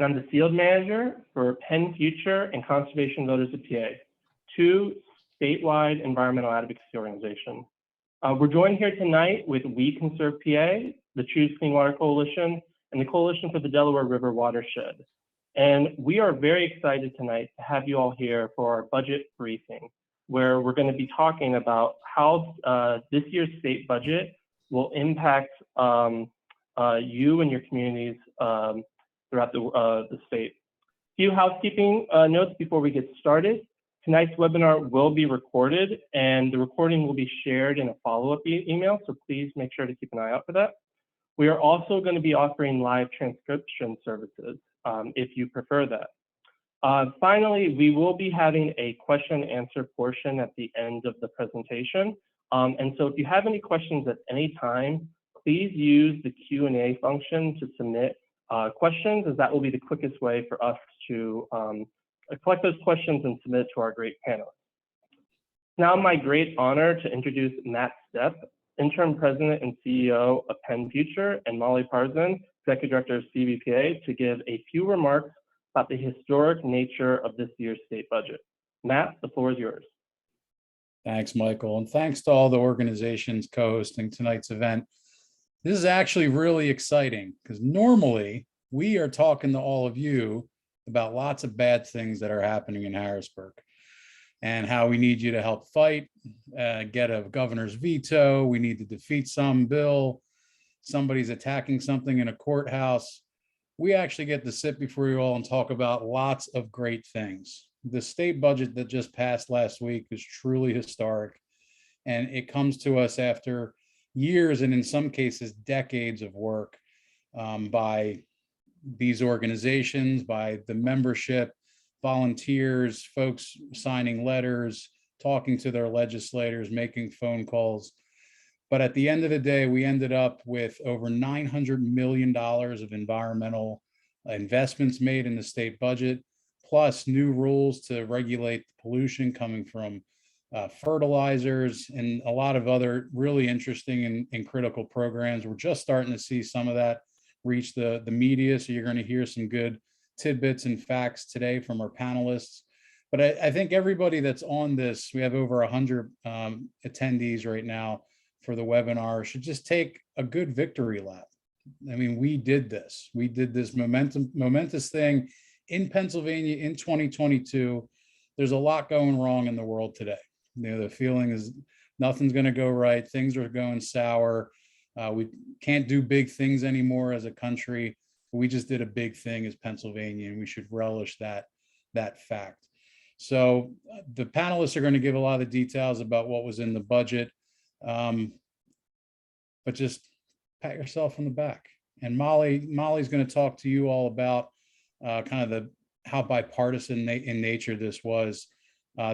and I'm the field manager for PennFuture and Conservation Voters of PA, two statewide environmental advocacy organizations. We're joined here tonight with We Conserve PA, the Choose Clean Water Coalition, and the Coalition for the Delaware River Watershed. And we are very excited tonight to have you all here for our budget briefing, where we're going to be talking about how this year's state budget will impact you and your communities throughout the state. A few housekeeping notes before we get started. Tonight's webinar will be recorded, and the recording will be shared in a follow-up email, so please make sure to keep an eye out for that. We are also going to be offering live transcription services if you prefer that. Finally, we will be having a question and answer portion at the end of the presentation. And so if you have any questions at any time, please use the Q&A function to submit questions, as that will be the quickest way for us to collect those questions and submit to our great panelists. Now, my great honor to introduce Matt Stepp, Interim President and CEO of PennFuture, and Molly Parson, Executive Director of CVPA, to give a few remarks about the historic nature of this year's state budget. Matt, the floor is yours. Thanks, Michael, and thanks to all the organizations co-hosting tonight's event. This is actually really exciting because normally we are talking to all of you about lots of bad things that are happening in Harrisburg and how we need you to help fight, get a governor's veto. We need to defeat some bill. Somebody's attacking something in a courthouse. We actually get to sit before you all and talk about lots of great things. The state budget that just passed last week is truly historic, and it comes to us after years and in some cases decades of work by these organizations, by the membership, volunteers, folks signing letters, talking to their legislators, making phone calls. But at the end of the day, we ended up with over $900 million of environmental investments made in the state budget, plus new rules to regulate pollution coming from fertilizers and a lot of other really interesting and critical programs. We're just starting to see some of that reach the media, so you're going to hear some good tidbits and facts today from our panelists. But I think everybody that's on this, we have over 100 attendees right now for the webinar, should just take a good victory lap. I mean, we did this. We did this momentous thing in Pennsylvania in 2022. There's a lot going wrong in the world today. You know, the feeling is nothing's going to go right. Things are going sour. We can't do big things anymore as a country. We just did a big thing as Pennsylvania, and we should relish that fact. So the panelists are going to give a lot of details about what was in the budget, but just pat yourself on the back. And Molly's going to talk to you all about kind of how bipartisan in nature this was.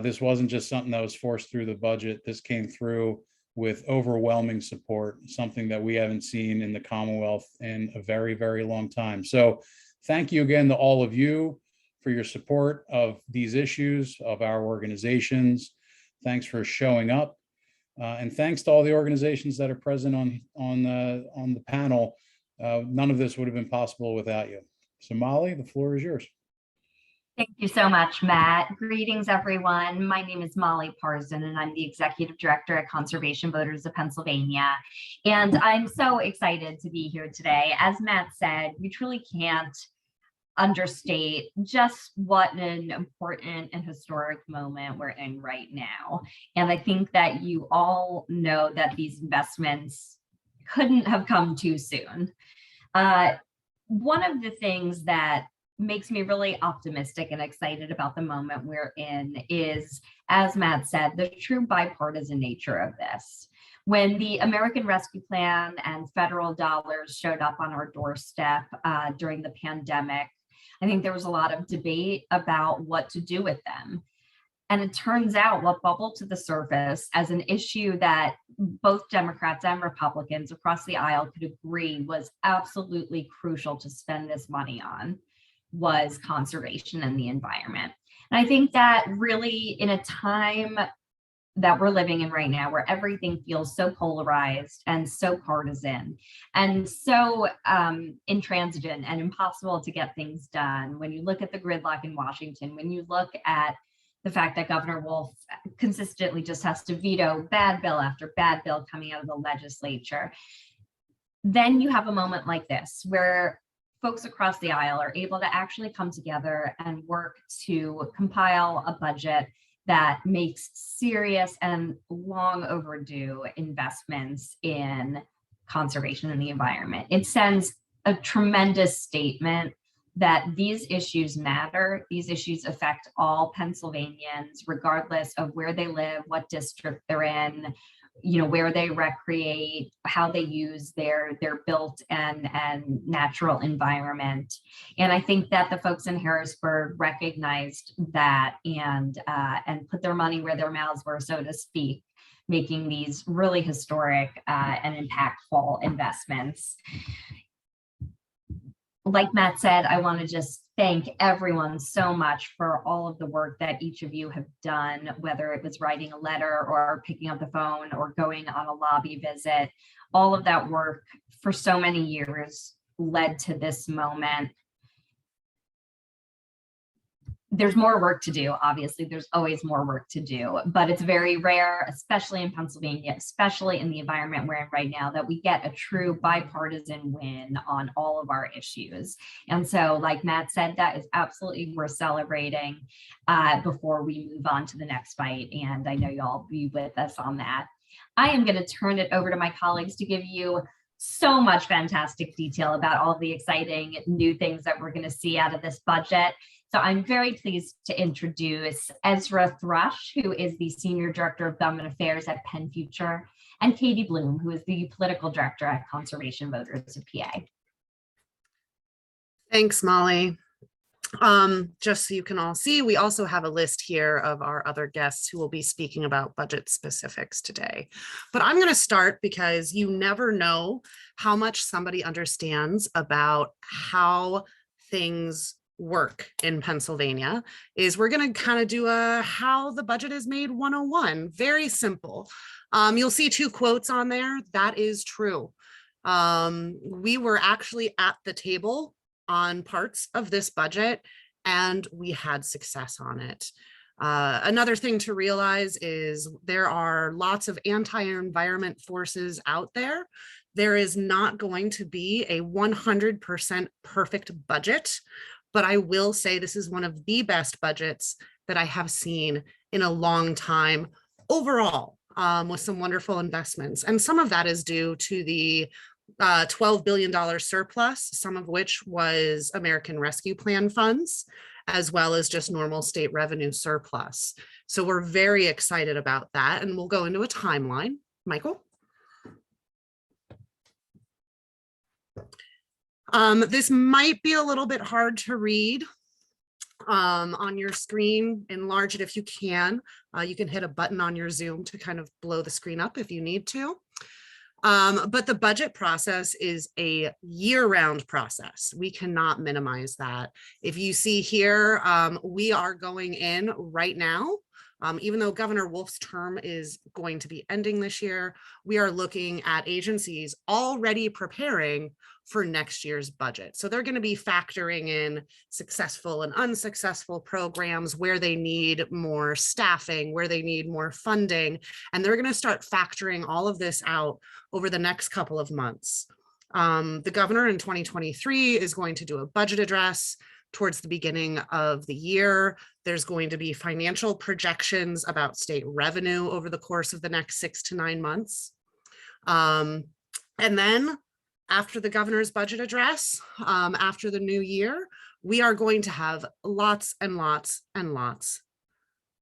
This wasn't just something that was forced through the budget. This came through with overwhelming support, something that we haven't seen in the Commonwealth in a very, very long time. So thank you again to all of you for your support of these issues, of our organizations. Thanks for showing up. And thanks to all the organizations that are present on the panel. None of this would have been possible without you. So Molly, the floor is yours. Thank you so much, Matt. Greetings, everyone. My name is Molly Parson, and I'm the Executive Director at Conservation Voters of Pennsylvania. And I'm so excited to be here today. As Matt said, we truly can't understate just what an important and historic moment we're in right now. And I think that you all know that these investments couldn't have come too soon. One of the things that makes me really optimistic and excited about the moment we're in is, as Matt said, the true bipartisan nature of this. When the American Rescue Plan and federal dollars showed up on our doorstep during the pandemic, I think there was a lot of debate about what to do with them. And it turns out what bubbled to the surface as an issue that both Democrats and Republicans across the aisle could agree was absolutely crucial to spend this money on was conservation and the environment. And I think that really in a time that we're living in right now, where everything feels so polarized and so partisan and so intransigent and impossible to get things done. When you look at the gridlock in Washington, when you look at the fact that Governor Wolf consistently just has to veto bad bill after bad bill coming out of the legislature, then you have a moment like this where folks across the aisle are able to actually come together and work to compile a budget that makes serious and long overdue investments in conservation and the environment. It sends a tremendous statement that these issues matter. These issues affect all Pennsylvanians, regardless of where they live, what district they're in, where they recreate, how they use their built and natural environment. And I think that the folks in Harrisburg recognized that and put their money where their mouths were, so to speak, making these really historic and impactful investments. Like Matt said, I want to just thank everyone so much for all of the work that each of you have done, whether it was writing a letter or picking up the phone or going on a lobby visit. All of that work for so many years led to this moment. There's more work to do. Obviously, there's always more work to do, but it's very rare, especially in Pennsylvania, especially in the environment we're in right now, that we get a true bipartisan win on all of our issues. And so, like Matt said, that is absolutely worth celebrating before we move on to the next fight. And I know y'all will be with us on that. I am going to turn it over to my colleagues to give you so much fantastic detail about all of the exciting new things that we're going to see out of this budget. So I'm very pleased to introduce Ezra Thrush, who is the Senior Director of Government Affairs at PennFuture, and Katie Bloom, who is the Political Director at Conservation Voters of PA. Thanks, Molly. Just so you can all see, we also have a list here of our other guests who will be speaking about budget specifics today. But I'm going to start because you never know how much somebody understands about how things work in Pennsylvania. We're going to kind of do a how the budget is made 101. Very simple. You'll see two quotes on there. That is true. We were actually at the table on parts of this budget and we had success on it. Another thing to realize is there are lots of anti-environment forces out there. There is not going to be a 100% perfect budget, but I will say this is one of the best budgets that I have seen in a long time overall, with some wonderful investments. And some of that is due to the $12 billion surplus, some of which was American Rescue Plan funds, as well as just normal state revenue surplus. So we're very excited about that. And we'll go into a timeline. Michael? This might be a little bit hard to read on your screen. Enlarge it if you can. You can hit a button on your Zoom to kind of blow the screen up if you need to. But the budget process is a year-round process. We cannot minimize that. If you see here, we are going in right now. Even though Governor Wolf's term is going to be ending this year, we are looking at agencies already preparing for next year's budget. So they're going to be factoring in successful and unsuccessful programs, where they need more staffing, where they need more funding, and they're going to start factoring all of this out over the next couple of months. The governor in 2023 is going to do a budget address towards the beginning of the year. There's going to be financial projections about state revenue over the course of the next 6 to 9 months. And then after the governor's budget address, after the new year, we are going to have lots and lots and lots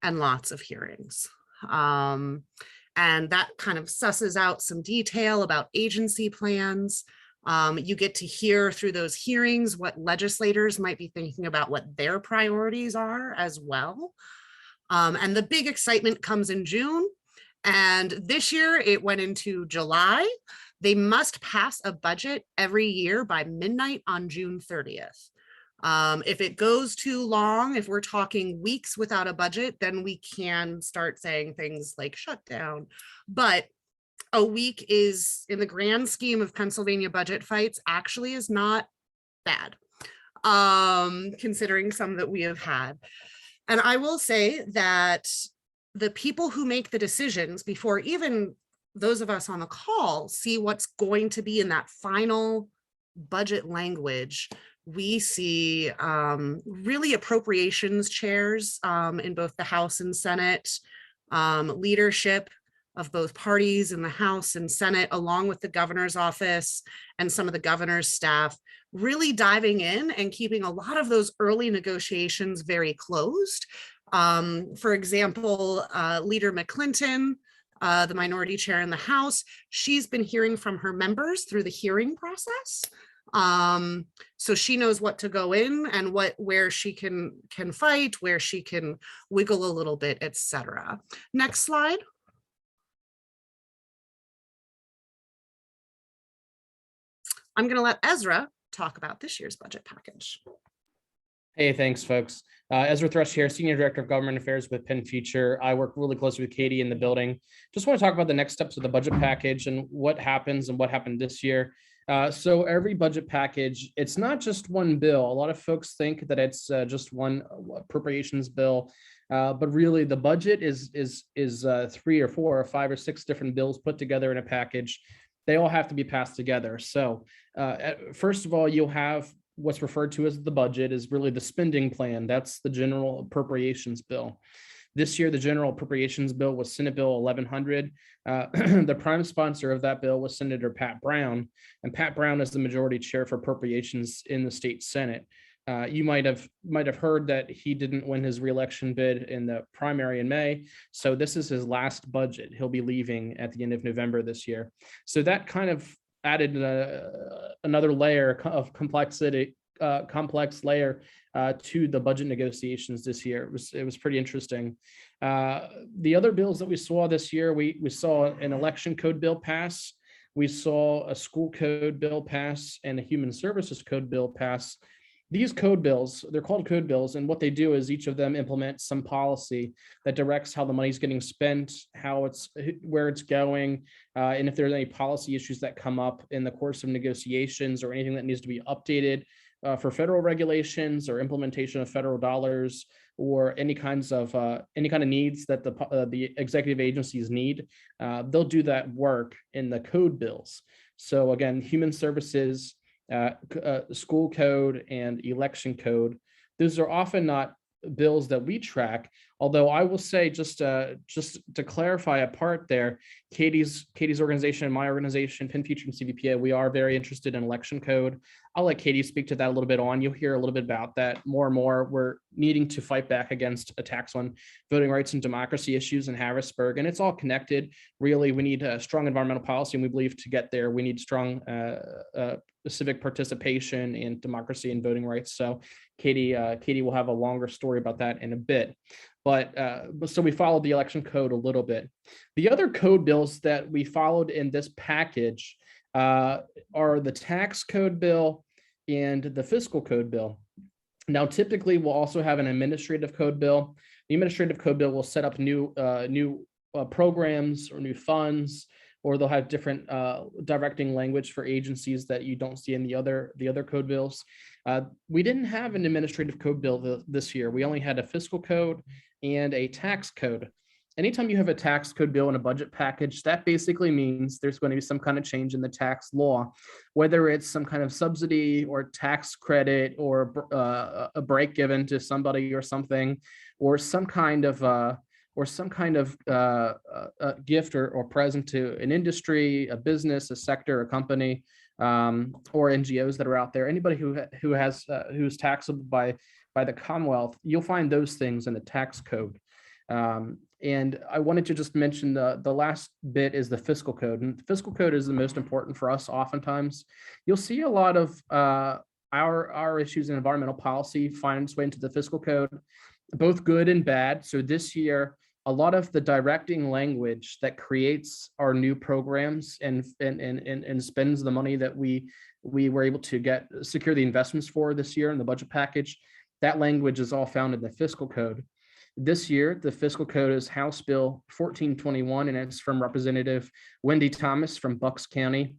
and lots of hearings. And that kind of susses out some detail about agency plans. You get to hear through those hearings what legislators might be thinking about, what their priorities are as well. And the big excitement comes in June. And this year it went into July. They must pass a budget every year by midnight on June 30th. If it goes too long, if we're talking weeks without a budget, then we can start saying things like shutdown. But a week is, in the grand scheme of Pennsylvania budget fights, actually is not bad, considering some that we have had. And I will say that the people who make the decisions before even those of us on the call see what's going to be in that final budget language, we see really appropriations chairs in both the House and Senate, leadership of both parties in the House and Senate, along with the governor's office and some of the governor's staff, really diving in and keeping a lot of those early negotiations very closed. For example, Leader McClinton, the minority chair in the House, she's been hearing from her members through the hearing process. So she knows what to go in and where she can fight, where she can wiggle a little bit, etc. Next slide. I'm going to let Ezra talk about this year's budget package. Hey, thanks, folks. Ezra Thrush here, Senior Director of Government Affairs with PennFuture. I work really closely with Katie in the building. Just want to talk about the next steps of the budget package and what happens and what happened this year. So every budget package, it's not just one bill. A lot of folks think that it's just one appropriations bill, but really the budget is 3 or 4 or 5 or 6 different bills put together in a package. They all have to be passed together. So first of all, you'll have what's referred to as the budget is really the spending plan. That's the general appropriations bill. This year, the general appropriations bill was Senate Bill 1100. The prime sponsor of that bill was Senator Pat Brown, and Pat Brown is the majority chair for appropriations in the state Senate. You might have heard that he didn't win his reelection bid in the primary in May, so this is his last budget. He'll be leaving at the end of November this year. So that kind of added another layer of complexity, complex layer to the budget negotiations this year. It was pretty interesting. The other bills that we saw this year, we saw an election code bill pass. We saw a school code bill pass and a human services code bill pass. These code bills, they're called code bills, and what they do is each of them implement some policy that directs how the money's getting spent, where it's going, and if there's any policy issues that come up in the course of negotiations or anything that needs to be updated for federal regulations or implementation of federal dollars or any kind of needs that the executive agencies need. They'll do that work in the code bills. So again, human services, school code and election code, those are often not bills that we track. Although I will say, just to clarify a part there, Katie's organization and my organization, PennFuture and CVPA, we are very interested in election code. I'll let Katie speak to that a little bit on. You'll hear a little bit about that more and more. We're needing to fight back against attacks on voting rights and democracy issues in Harrisburg, and it's all connected. Really, we need a strong environmental policy, and we believe to get there, we need strong civic participation and democracy and voting rights. So Katie will have a longer story about that in a bit. But so we followed the election code a little bit. The other code bills that we followed in this package are the tax code bill and the fiscal code bill. Now, typically, we'll also have an administrative code bill. The administrative code bill will set up new programs or new funds, or they'll have different directing language for agencies that you don't see in the other code bills. We didn't have an administrative code bill this year. We only had a fiscal code and a tax code. Anytime you have a tax code bill in a budget package, that basically means there's going to be some kind of change in the tax law, whether it's some kind of subsidy or tax credit or a break given to somebody or something, or some kind of gift or present to an industry, a business, a sector, a company, or NGOs that are out there. Anybody who's taxable by the Commonwealth, you'll find those things in the tax code. And I wanted to just mention the last bit is the fiscal code, and the fiscal code is the most important for us. Oftentimes, you'll see a lot of our issues in environmental policy find its way into the fiscal code, both good and bad. So this year, a lot of the directing language that creates our new programs and spends the money that we we were able to secure the investments for this year in the budget package. That language is all found in the fiscal code. This year, the fiscal code is House Bill 1421, and it's from Representative Wendy Thomas from Bucks County.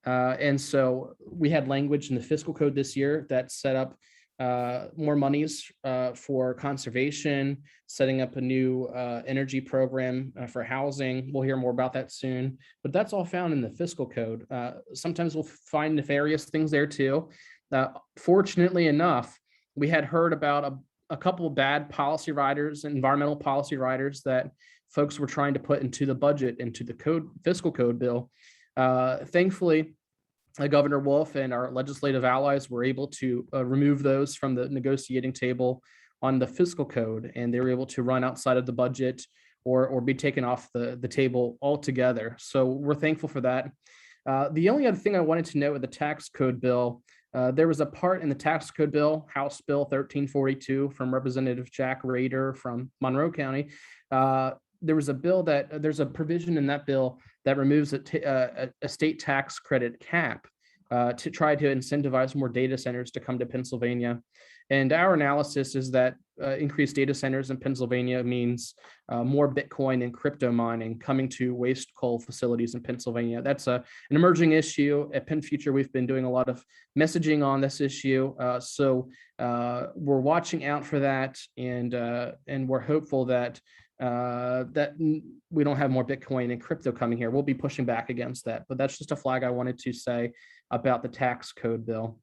And so we had language in the fiscal code this year that set up more monies for conservation, setting up a new energy program for housing. We'll hear more about that soon, but that's all found in the fiscal code. Sometimes we'll find nefarious things there too. Fortunately enough, we had heard about a couple of bad policy riders, environmental policy riders that folks were trying to put into the budget, into the fiscal code bill. Thankfully, Governor Wolf and our legislative allies were able to remove those from the negotiating table on the fiscal code, and they were able to run outside of the budget or be taken off the table altogether. So we're thankful for that. The only other thing I wanted to note with the tax code bill, there was a part in the tax code bill, House Bill 1342 from Representative Jack Rader from Monroe County. There was there's a provision in that bill that removes a state tax credit cap to try to incentivize more data centers to come to Pennsylvania. And our analysis is that increased data centers in Pennsylvania means more Bitcoin and crypto mining coming to waste coal facilities in Pennsylvania. That's an emerging issue. At PennFuture, we've been doing a lot of messaging on this issue. So we're watching out for that, and we're hopeful that we don't have more Bitcoin and crypto coming here. We'll be pushing back against that, but that's just a flag I wanted to say about the tax code bill.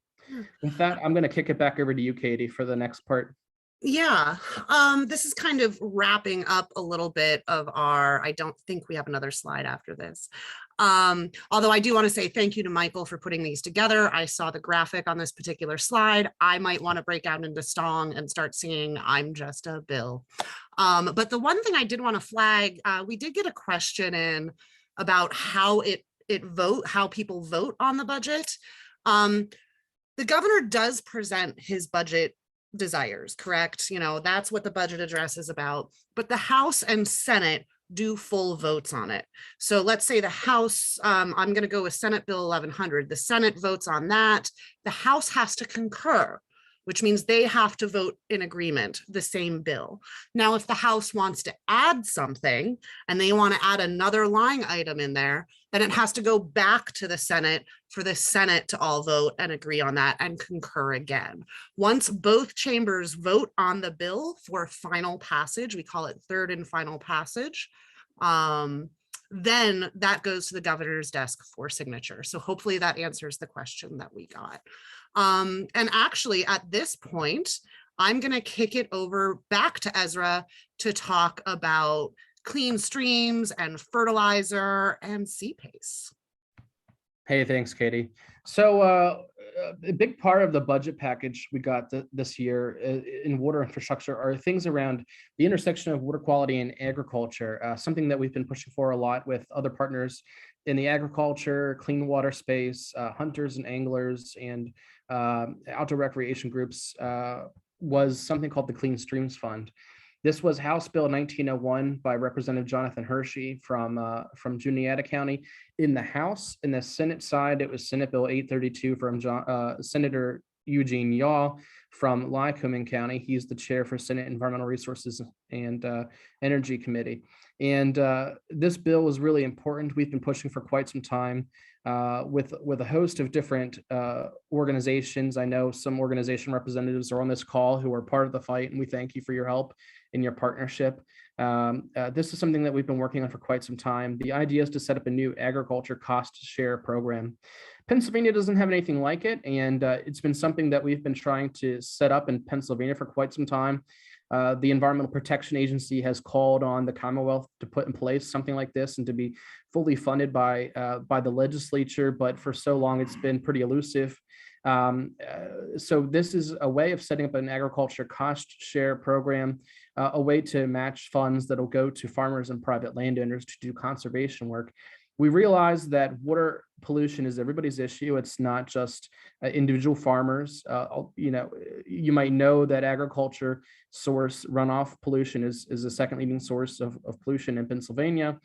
With that, I'm going to kick it back over to you, Katie, for the next part. Yeah, this is kind of wrapping up a little bit of I don't think we have another slide after this. Although I do want to say thank you to Michael for putting these together. I saw the graphic on this particular slide. I might want to break out into song and start singing I'm Just a Bill. But the one thing I did want to flag, we did get a question in about how how people vote on the budget. The governor does present his budget desires, correct? You know, that's what the budget address is about, but the House and Senate do full votes on it. So let's say the House, I'm going to go with Senate Bill 1100. The Senate votes on that. The House has to concur, which means they have to vote in agreement, the same bill. Now, if the House wants to add something and they want to add another line item in there, then it has to go back to the Senate for the Senate to all vote and agree on that and concur again. Once both chambers vote on the bill for final passage, we call it third and final passage, then that goes to the governor's desk for signature. So hopefully that answers the question that we got. And actually at this point, I'm going to kick it over back to Ezra to talk about clean streams and fertilizer and CPACE. Hey, thanks, Katie. So a big part of the budget package we got this year in water infrastructure are things around the intersection of water quality and agriculture, something that we've been pushing for a lot with other partners in the agriculture, clean water space, hunters and anglers, and outdoor recreation groups, was something called the Clean Streams Fund. This was House Bill 1901 by Representative Jonathan Hershey from Juniata County in the House. In the Senate side, it was Senate Bill 832 from Senator Eugene Yaw from Lycoming County. He's the chair for Senate Environmental Resources and Energy Committee. And this bill is really important. We've been pushing for quite some time with a host of different organizations. I know some organization representatives are on this call who are part of the fight, and we thank you for your help in your partnership. This is something that we've been working on for quite some time. The idea is to set up a new agriculture cost share program. Pennsylvania doesn't have anything like it, and it's been something that we've been trying to set up in Pennsylvania for quite some time. The Environmental Protection Agency has called on the Commonwealth to put in place something like this and to be fully funded by the legislature, but for so long it's been pretty elusive. So this is a way of setting up an agriculture cost share program, a way to match funds that'll go to farmers and private landowners to do conservation work. We realize that water pollution is everybody's issue. It's not just individual farmers. You might know that agriculture source runoff pollution is the second leading source of pollution in Pennsylvania.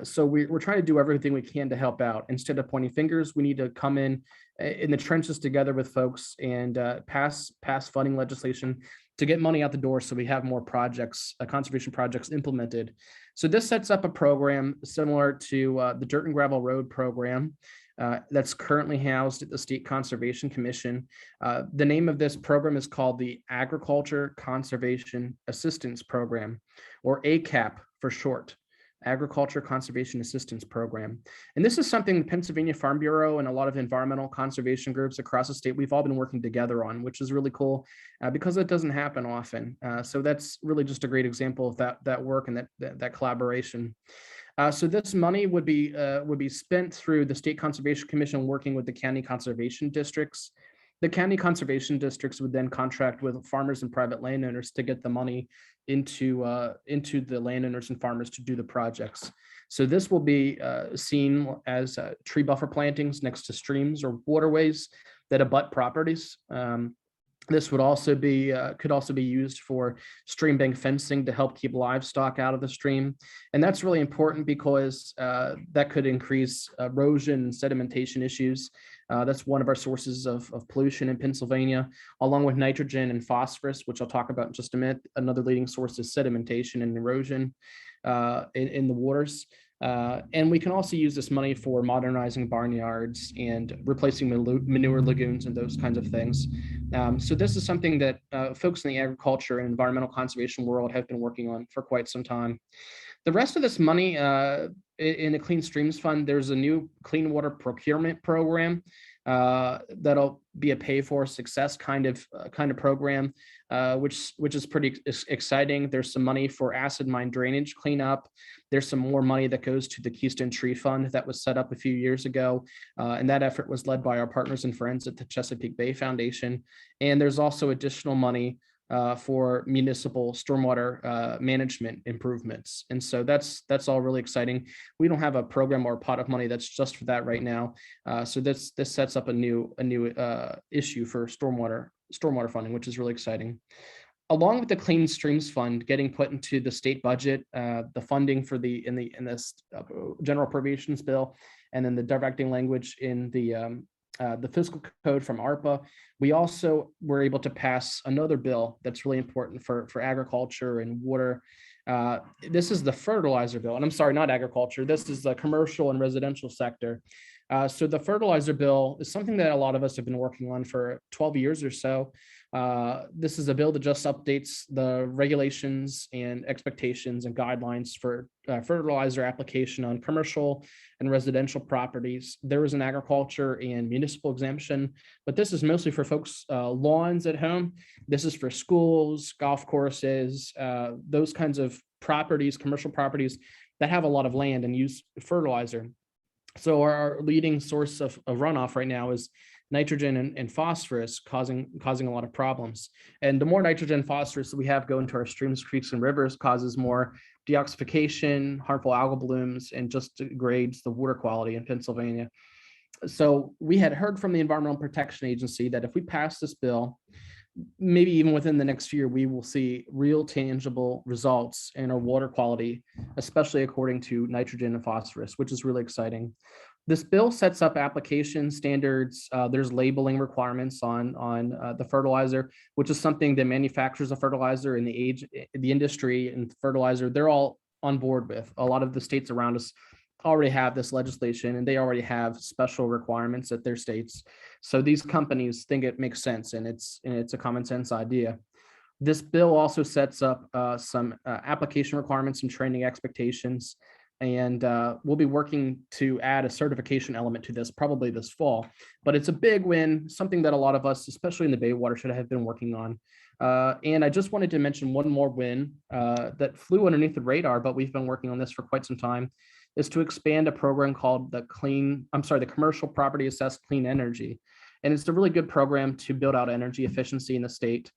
So we're trying to do everything we can to help out. Instead of pointing fingers, we need to come in the trenches together with folks and pass funding legislation to get money out the door so we have more projects, conservation projects implemented. So this sets up a program similar to the Dirt and Gravel Road program that's currently housed at the State Conservation Commission. The name of this program is called the Agriculture Conservation Assistance Program, or ACAP for short. Agriculture Conservation Assistance Program. And this is something the Pennsylvania Farm Bureau and a lot of environmental conservation groups across the state, we've all been working together on, which is really cool because it doesn't happen often. So that's really just a great example of that work and that collaboration. So this money would be spent through the State Conservation Commission working with the county conservation districts. The county conservation districts would then contract with farmers and private landowners to get the money into the landowners and farmers to do the projects. So this will be seen as tree buffer plantings next to streams or waterways that abut properties. This would also be could also be used for stream bank fencing to help keep livestock out of the stream, and that's really important because that could increase erosion and sedimentation issues. That's one of our sources of pollution in Pennsylvania, along with nitrogen and phosphorus, which I'll talk about in just a minute. Another leading source is sedimentation and erosion in the waters. And we can also use this money for modernizing barnyards and replacing manure lagoons and those kinds of things. So this is something that folks in the agriculture and environmental conservation world have been working on for quite some time. The rest of this money in the Clean Streams Fund, there's a new clean water procurement program that'll be a pay for success kind of program, which is pretty exciting. There's some money for acid mine drainage cleanup. There's some more money that goes to the Keystone Tree Fund that was set up a few years ago. And that effort was led by our partners and friends at the Chesapeake Bay Foundation. And there's also additional money for municipal stormwater management improvements. And so that's all really exciting. We don't have a program or a pot of money that's just for that right now. So this sets up a new issue for stormwater funding, which is really exciting. Along with the Clean Streams Fund getting put into the state budget, the funding for in this general appropriations bill, and then the directing language in the fiscal code from ARPA, we also were able to pass another bill that's really important for agriculture and water. This is the fertilizer bill, and I'm sorry, not agriculture. This is the commercial and residential sector. So the fertilizer bill is something that a lot of us have been working on for 12 years or so. This is a bill that just updates the regulations and expectations and guidelines for fertilizer application on commercial and residential properties. There is an agriculture and municipal exemption, but this is mostly for folks' lawns at home. This is for schools, golf courses, those kinds of properties, commercial properties that have a lot of land and use fertilizer. So our leading source of runoff right now is nitrogen and phosphorus, causing a lot of problems. And the more nitrogen and phosphorus that we have go into our streams, creeks, and rivers causes more deoxification, harmful algal blooms, and just degrades the water quality in Pennsylvania. So we had heard from the Environmental Protection Agency that if we pass this bill, maybe even within the next year, we will see real tangible results in our water quality, especially according to nitrogen and phosphorus, which is really exciting. This bill sets up application standards. There's labeling requirements on the fertilizer, which is something that manufacturers of fertilizer and the industry and fertilizer, they're all on board with. A lot of the states around us already have this legislation, and they already have special requirements at their states. So these companies think it makes sense, and it's a common sense idea. This bill also sets up some application requirements and training expectations, and we'll be working to add a certification element to this probably this fall. But it's a big win, something that a lot of us, especially in the Bay watershed, have been working on. And I just wanted to mention one more win that flew underneath the radar, but we've been working on this for quite some time, is to expand a program called the Commercial Property Assessed Clean Energy. And it's a really good program to build out energy efficiency in the state.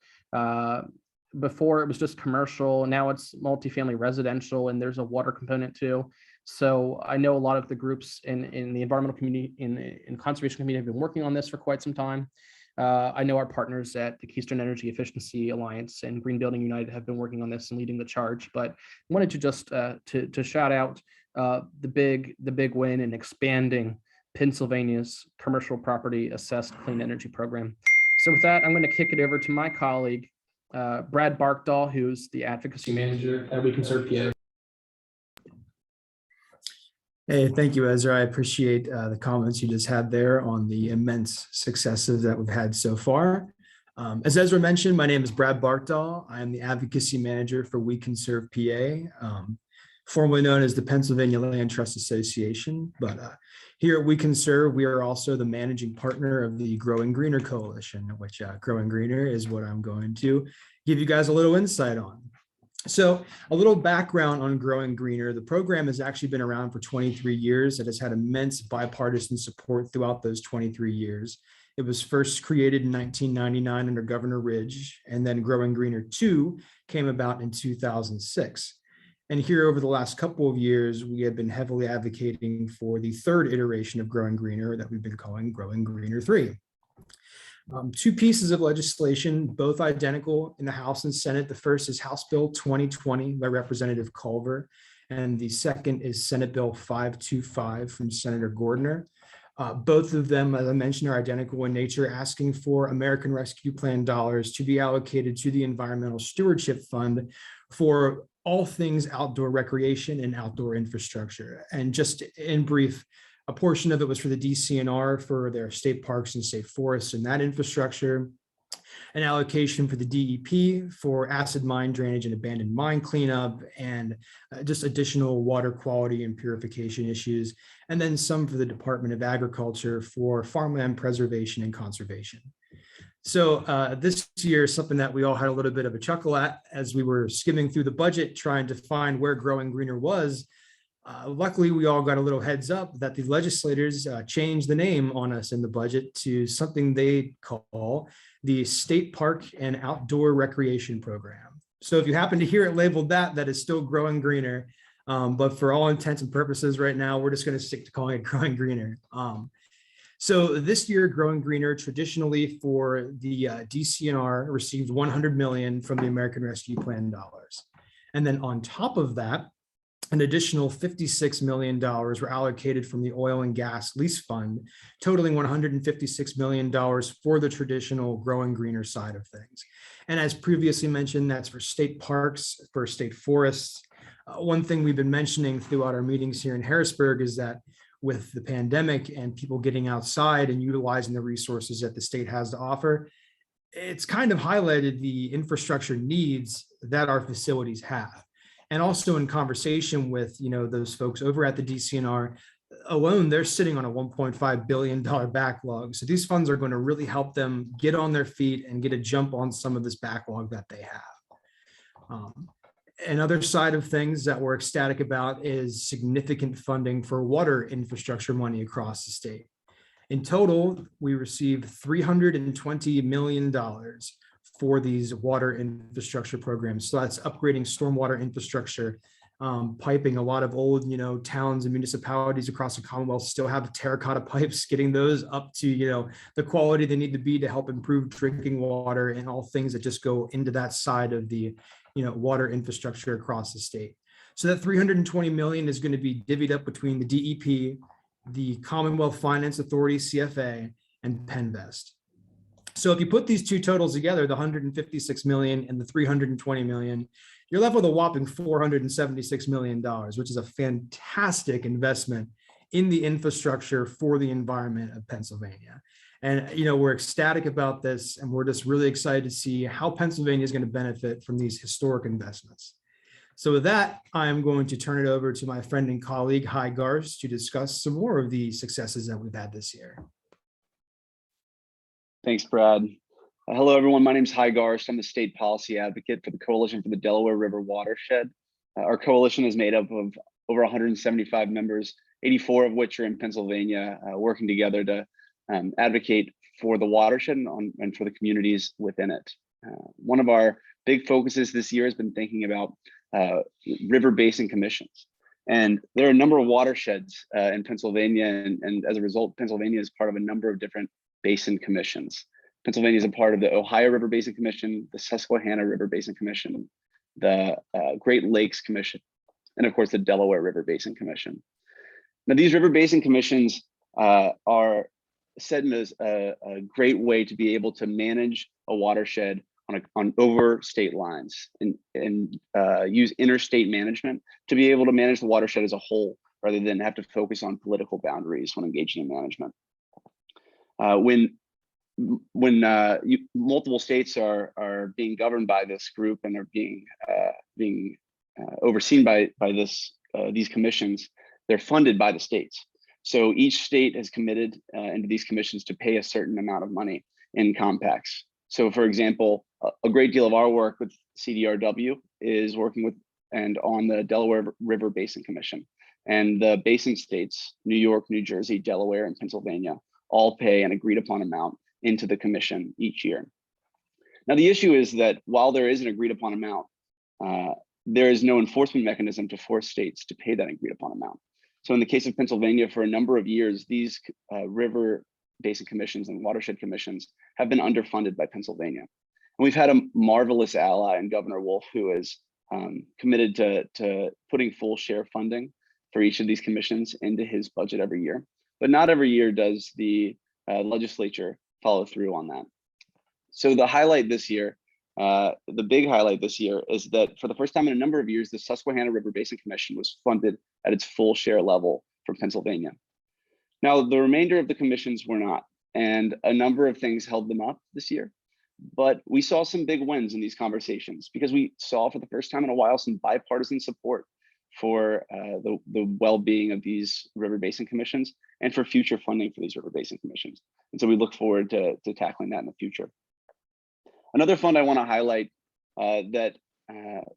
Before it was just commercial, now it's multifamily residential, and there's a water component too. So I know a lot of the groups in the environmental community, in conservation community, have been working on this for quite some time. I know our partners at the Keystone Energy Efficiency Alliance and Green Building United have been working on this and leading the charge, but wanted to just to shout out the big win in expanding Pennsylvania's commercial property assessed clean energy program. So with that, I'm going to kick it over to my colleague, Brad Barkdahl, who's the advocacy manager at We Can Serve PA. Hey, thank you, Ezra. I appreciate the comments you just had there on the immense successes that we've had so far. As Ezra mentioned, my name is Brad Barkdahl. I am the advocacy manager for We Can Serve PA, formerly known as the Pennsylvania Land Trust Association. But here at We Can Serve, we are also the managing partner of the Growing Greener Coalition, which Growing Greener is what I'm going to give you guys a little insight on. So a little background on Growing Greener. The program has actually been around for 23 years. It has had immense bipartisan support throughout those 23 years. It was first created in 1999 under Governor Ridge, and then Growing Greener 2 came about in 2006. And here over the last couple of years, we have been heavily advocating for the third iteration of Growing Greener that we've been calling Growing Greener 3. Two pieces of legislation, both identical in the House and Senate. The first is House Bill 2020 by Representative Culver, and the second is Senate Bill 525 from Senator Gordner. Both of them, as I mentioned, are identical in nature, asking for American Rescue Plan dollars to be allocated to the Environmental Stewardship Fund for all things outdoor recreation and outdoor infrastructure. And just in brief, a portion of it was for the DCNR for their state parks and state forests and that infrastructure, an allocation for the DEP for acid mine drainage and abandoned mine cleanup, and just additional water quality and purification issues, and then some for the Department of Agriculture for farmland preservation and conservation. So this year, something that we all had a little bit of a chuckle at as we were skimming through the budget, trying to find where Growing Greener was. Luckily, we all got a little heads up that the legislators changed the name on us in the budget to something they call the State Park and Outdoor Recreation Program. So if you happen to hear it labeled that, that is still Growing Greener. But for all intents and purposes right now, we're just going to stick to calling it Growing Greener. So this year, Growing Greener traditionally for the DCNR received $100 million from the American Rescue Plan dollars. And then on top of that, an additional $56 million were allocated from the Oil and Gas Lease Fund, totaling $156 million for the traditional Growing Greener side of things. And as previously mentioned, that's for state parks, for state forests. One thing we've been mentioning throughout our meetings here in Harrisburg is that with the pandemic and people getting outside and utilizing the resources that the state has to offer, it's kind of highlighted the infrastructure needs that our facilities have. And also in conversation with, those folks over at the DCNR alone, they're sitting on a $1.5 billion backlog. So these funds are going to really help them get on their feet and get a jump on some of this backlog that they have. Another side of things that we're ecstatic about is significant funding for water infrastructure money across the state. In total, we received $320 million for these water infrastructure programs. So that's upgrading stormwater infrastructure, piping. A lot of old, towns and municipalities across the Commonwealth still have terracotta pipes, getting those up to, the quality they need to be to help improve drinking water and all things that just go into that side of the, water infrastructure across the state. So that $320 million is going to be divvied up between the DEP, the Commonwealth Finance Authority, CFA, and PennVest. So if you put these two totals together, the $156 million and the $320 million, you're left with a whopping $476 million, which is a fantastic investment in the infrastructure for the environment of Pennsylvania. And, we're ecstatic about this, and we're just really excited to see how Pennsylvania is going to benefit from these historic investments. So with that, I'm going to turn it over to my friend and colleague, Hy Garst, to discuss some more of the successes that we've had this year. Thanks, Brad. Hello, everyone. My name is Hy Garst. I'm the state policy advocate for the Coalition for the Delaware River Watershed. Our coalition is made up of over 175 members, 84 of which are in Pennsylvania, working together to advocate for the watershed and for the communities within it. One of our big focuses this year has been thinking about river basin commissions. And there are a number of watersheds in Pennsylvania, and as a result, Pennsylvania is part of a number of different basin commissions. Pennsylvania is a part of the Ohio River Basin Commission, the Susquehanna River Basin Commission, the Great Lakes Commission. and of course the Delaware River Basin Commission. Now, these river basin commissions are set as a great way to be able to manage a watershed on over state lines and use interstate management to be able to manage the watershed as a whole, rather than have to focus on political boundaries when engaging in management. When multiple states are being governed by this group and are being overseen by these commissions, they're funded by the states. So each state has committed into these commissions to pay a certain amount of money in compacts. So for example, a great deal of our work with CDRW is working with and on the Delaware River Basin Commission. And the basin states, New York, New Jersey, Delaware, and Pennsylvania, all pay an agreed upon amount into the commission each year. Now, the issue is that while there is an agreed upon amount, there is no enforcement mechanism to force states to pay that agreed upon amount. So in the case of Pennsylvania, for a number of years, these river basin commissions and watershed commissions have been underfunded by Pennsylvania. And we've had a marvelous ally in Governor Wolf, who is committed to putting full share funding for each of these commissions into his budget every year. But not every year does the legislature follow through on that. So the highlight this year, the big highlight this year, is that for the first time in a number of years, the Susquehanna River Basin Commission was funded at its full share level from Pennsylvania. Now, the remainder of the commissions were not, and a number of things held them up this year. But we saw some big wins in these conversations because we saw for the first time in a while some bipartisan support for the well-being of these river basin commissions and for future funding for these river basin commissions. And so we look forward to tackling that in the future. Another fund I want to highlight that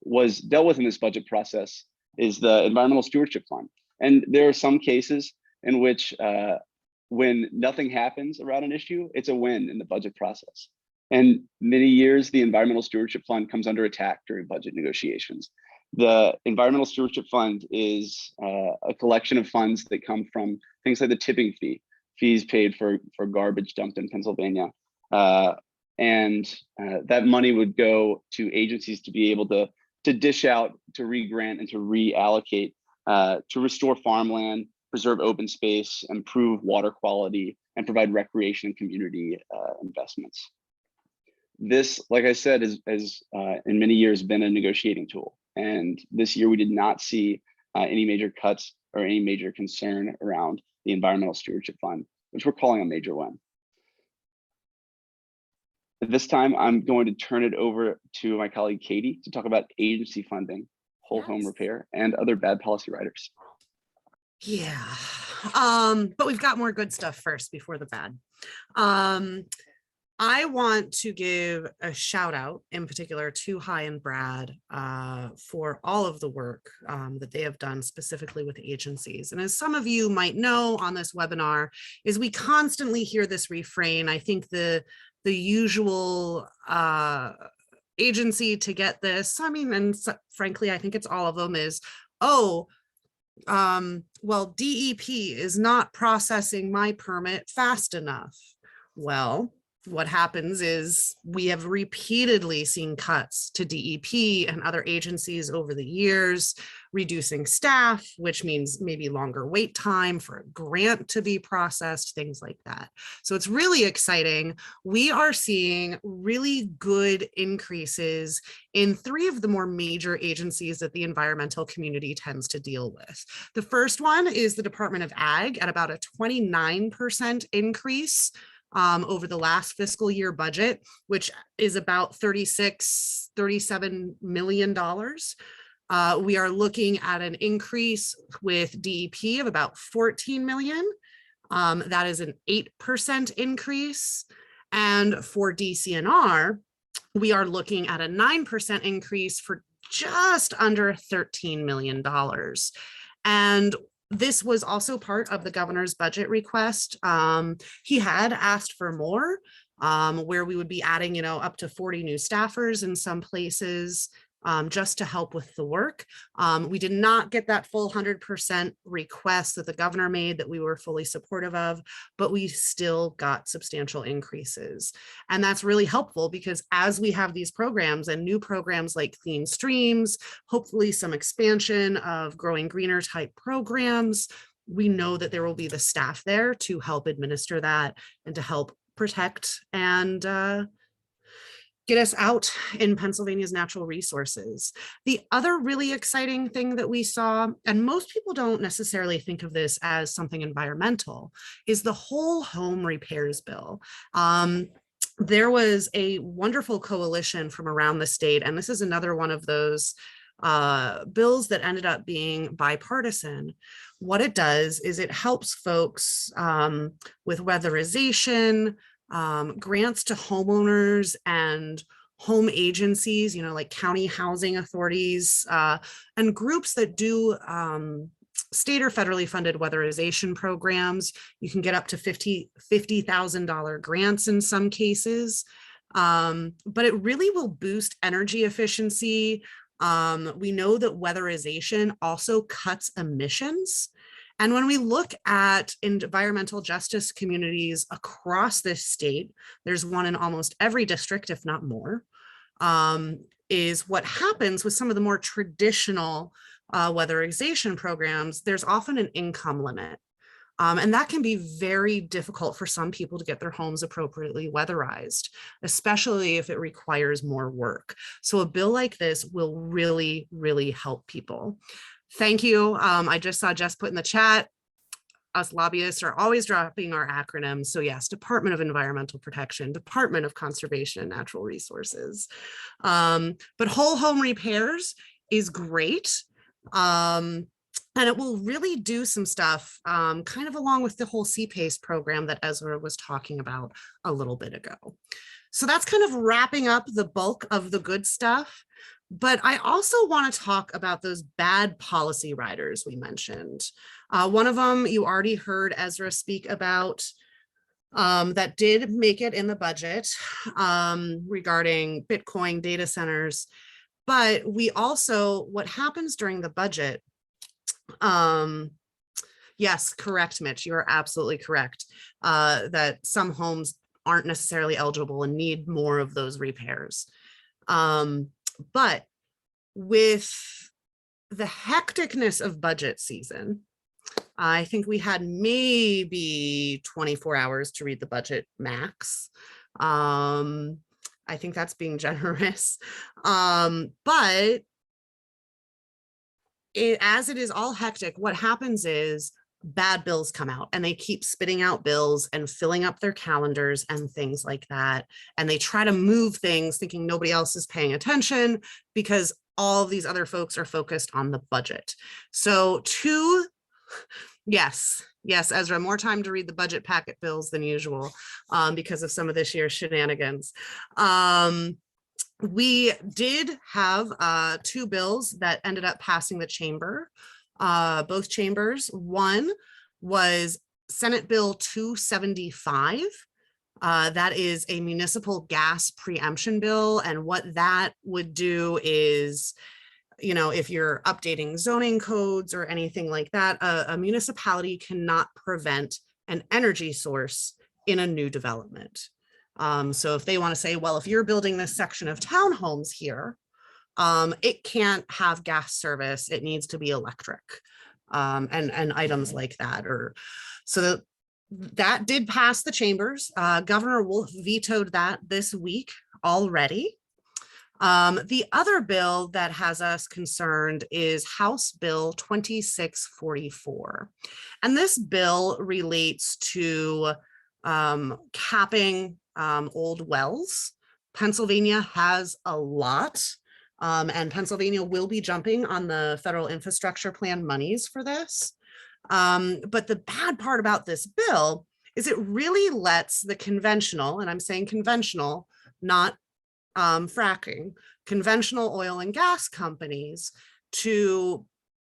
was dealt with in this budget process is the Environmental Stewardship Fund. And there are some cases in which when nothing happens around an issue, it's a win in the budget process. And many years, the Environmental Stewardship Fund comes under attack during budget negotiations. The Environmental Stewardship Fund is a collection of funds that come from things like the tipping fee, fees paid for garbage dumped in Pennsylvania. And that money would go to agencies to be able to dish out, to re-grant, and to reallocate, to restore farmland, preserve open space, improve water quality, and provide recreation and community investments. This, like I said, has in many years been a negotiating tool. And this year we did not see any major cuts or any major concern around the Environmental Stewardship Fund, which we're calling a major win. At this time, I'm going to turn it over to my colleague Katie to talk about agency funding, whole home repair, and other bad policy riders. Yeah, but we've got more good stuff first before the bad. I want to give a shout out in particular to Hi and Brad for all of the work that they have done specifically with agencies. And as some of you might know on this webinar, is we constantly hear this refrain. I think the usual agency to get this, I mean, and frankly, I think it's all of them, is, oh, well, DEP is not processing my permit fast enough. Well, what happens is we have repeatedly seen cuts to DEP and other agencies over the years, reducing staff, which means maybe longer wait time for a grant to be processed, things like that. So it's really exciting. We are seeing really good increases in 3 of the more major agencies that the environmental community tends to deal with. The first one is the Department of Ag at about a 29% increase over the last fiscal year budget, which is about $37 million. We are looking at an increase with DEP of about 14 million. That is an 8% increase. And for DCNR, we are looking at a 9% increase for just under $13 million. And this was also part of the governor's budget request. He had asked for more, where we would be adding, up to 40 new staffers in some places. just to help with the work. We did not get that full 100% request that the governor made that we were fully supportive of, but we still got substantial increases. And that's really helpful because as we have these programs and new programs like Clean Streams, hopefully some expansion of Growing Greener type programs, we know that there will be the staff there to help administer that and to help protect and get us out in Pennsylvania's natural resources. The other really exciting thing that we saw, and most people don't necessarily think of this as something environmental, is the whole home repairs bill. There was a wonderful coalition from around the state, and this is another one of those bills that ended up being bipartisan. What it does is it helps folks with weatherization, grants to homeowners and home agencies, like county housing authorities, and groups that do state or federally funded weatherization programs. You can get up to $50,000 grants in some cases, but it really will boost energy efficiency. We know that weatherization also cuts emissions. And when we look at environmental justice communities across this state, there's one in almost every district, if not more, is what happens with some of the more traditional weatherization programs. There's often an income limit. And that can be very difficult for some people to get their homes appropriately weatherized, especially if it requires more work. So a bill like this will really, really help people. Thank you. I just saw Jess put in the chat, us lobbyists are always dropping our acronyms. So yes, Department of Environmental Protection, Department of Conservation and Natural Resources. But whole home repairs is great. And it will really do some stuff kind of along with the whole CPACE program that Ezra was talking about a little bit ago. So that's kind of wrapping up the bulk of the good stuff. But I also want to talk about those bad policy riders we mentioned. One of them you already heard Ezra speak about that did make it in the budget regarding Bitcoin data centers. But we also, what happens during the budget, yes, correct, Mitch, you are absolutely correct, that some homes aren't necessarily eligible and need more of those repairs. But with the hecticness of budget season, I think we had maybe 24 hours to read the budget max. I think that's being generous. But as it is all hectic, what happens is bad bills come out and they keep spitting out bills and filling up their calendars and things like that. And they try to move things thinking nobody else is paying attention because all of these other folks are focused on the budget. So yes, Ezra, more time to read the budget packet bills than usual because of some of this year's shenanigans. We did have 2 bills that ended up passing the chamber. Both chambers. One was Senate Bill 275. That is a municipal gas preemption bill. And what that would do is, if you're updating zoning codes or anything like that, a municipality cannot prevent an energy source in a new development. So if they want to say, well, if you're building this section of townhomes here, it can't have gas service, it needs to be electric, and items like that. So that did pass the chambers. Governor Wolf vetoed that this week already. The other bill that has us concerned is House Bill 2644. And this bill relates to capping old wells. Pennsylvania has a lot. And Pennsylvania will be jumping on the federal infrastructure plan monies for this. But the bad part about this bill is it really lets the conventional, and I'm saying conventional, not fracking, conventional oil and gas companies to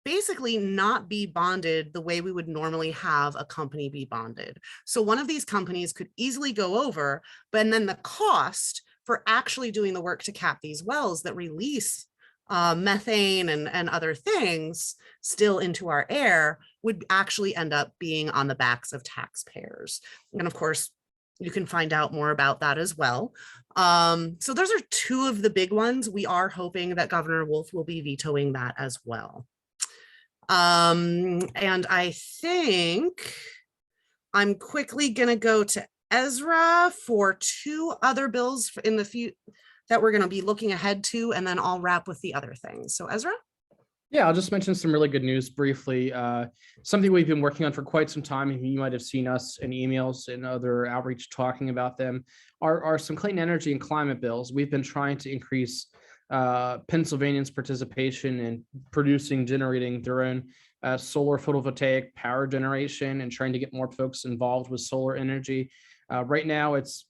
basically not be bonded the way we would normally have a company be bonded. So one of these companies could easily go over, but then the cost for actually doing the work to cap these wells that release methane and other things still into our air would actually end up being on the backs of taxpayers. And of course, you can find out more about that as well. So those are two of the big ones. We are hoping that Governor Wolf will be vetoing that as well. And I think I'm quickly going to go to Ezra for two other bills in the few that we're going to be looking ahead to, and then I'll wrap with the other things. So Ezra? Yeah, I'll just mention some really good news briefly. Something we've been working on for quite some time, and you might have seen us in emails and other outreach talking about them, are some clean energy and climate bills. We've been trying to increase Pennsylvanians' participation in producing, generating their own solar photovoltaic power generation and trying to get more folks involved with solar energy. Right now, it's